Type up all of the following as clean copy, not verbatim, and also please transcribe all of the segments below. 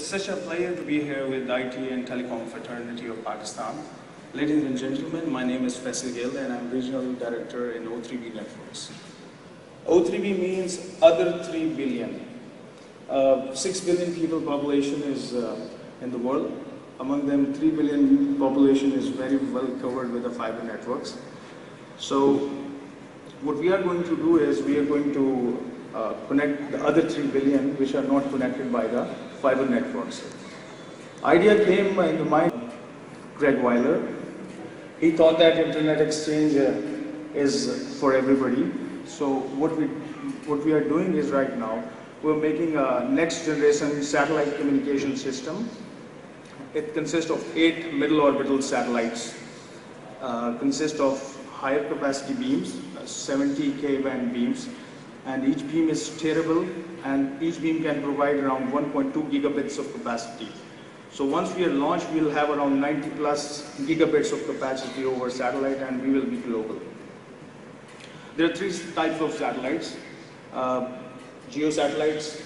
It's such a pleasure to be here with ITCN Telecom Fraternity of Pakistan. Ladies and gentlemen, my name is Fysal Gill and I'm Regional Director in O3b Networks. O3b means other 3 billion. 6 billion people population is in the world. Among them, 3 billion population is very well covered with the fiber networks. So what we are going to do is we are going to connect the other 3 billion which are not connected by the fiber networks. Idea came in the mind of Greg Weiler. He thought that internet exchange is for everybody. So what we are doing is right now, we're making a next generation satellite communication system. It consists of 8 middle orbital satellites, consists of higher capacity beams, 70 K-band beams, and each beam is steerable, and each beam can provide around 1.2 gigabits of capacity. So once we are launched, we will have around 90 plus gigabits of capacity over satellite, and we will be global. There are 3 types of satellites: geo satellites,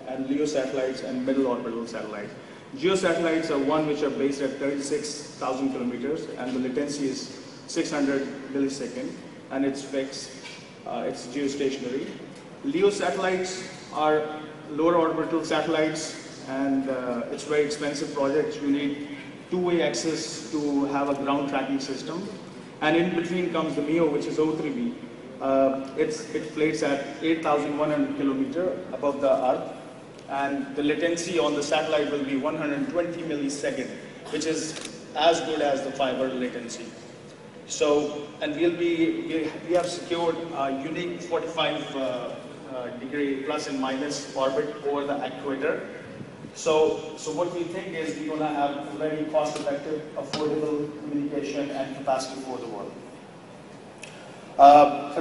and LEO satellites, and middle orbital satellites. Geo satellites are one which are based at 36,000 kilometers, and the latency is 600 milliseconds, and it's fixed. It's geostationary. LEO satellites are lower orbital satellites, and it's very expensive project. You need two-way access to have a ground tracking system. And in between comes the MEO, which is O3b. It floats at 8,100 kilometers above the Earth, and the latency on the satellite will be 120 milliseconds, which is as good as the fiber latency. So, and we have secured a unique 45 degree plus and minus orbit over the equator. So what we think is we're going to have very cost-effective, affordable communication and capacity for the world.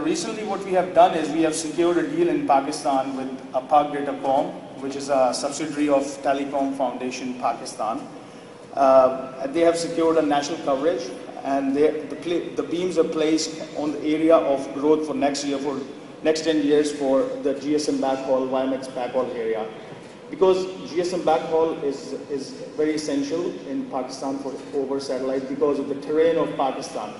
Recently, what we have done is we have secured a deal in Pakistan with Pak Datacom, which is a subsidiary of Telecom Foundation Pakistan. They have secured a national coverage, and the beams are placed on the area of growth for next year, for next 10 years for the GSM backhaul, WiMAX backhaul area. Because GSM backhaul is very essential in Pakistan for over satellite because of the terrain of Pakistan.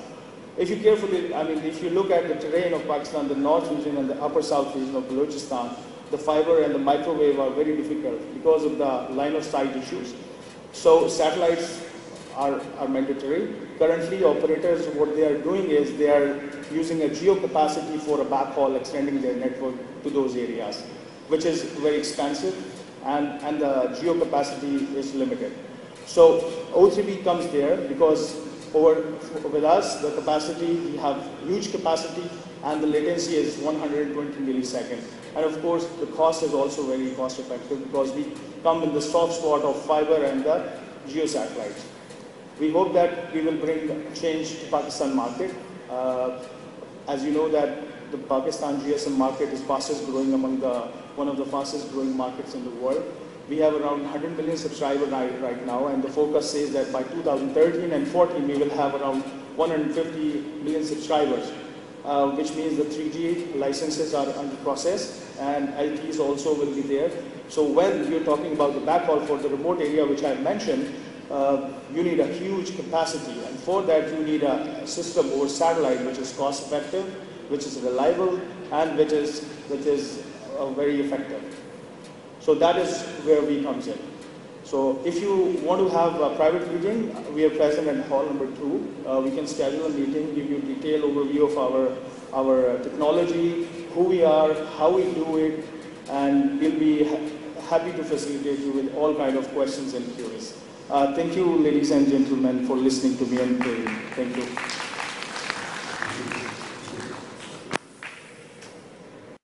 If you carefully, if you look at the terrain of Pakistan, the north region and the upper south region of Balochistan, the fiber and the microwave are very difficult because of the line of sight issues. So satellites are mandatory. Currently, operators, what they are doing is they are using a geo capacity for a backhaul, extending their network to those areas, which is very expensive, and the geo capacity is limited. So O3b comes there because with us, the capacity, we have huge capacity, and the latency is 120 milliseconds. And of course, the cost is also very cost effective because we come in the soft spot of fiber and the geo satellites. We hope that we will bring change to Pakistan market. As you know that the Pakistan GSM market is fastest growing among one of the fastest growing markets in the world. We have around 100 million subscribers right now, and the forecast says that by 2013 and 14 we will have around 150 million subscribers, which means the 3G licenses are under process, and LTEs also will be there. So when you're talking about the backhaul for the remote area, which I mentioned, you need a huge capacity, and for that you need a system over satellite which is cost effective, which is reliable, and which is very effective. So that is where we comes in. So if you want to have a private meeting, we are present at hall number 2. We can schedule a meeting, give you a detailed overview of our technology, who we are, how we do it, and we'll be happy to facilitate you with all kind of questions and queries. Thank you, ladies and gentlemen, for listening to me and hearing. Thank you.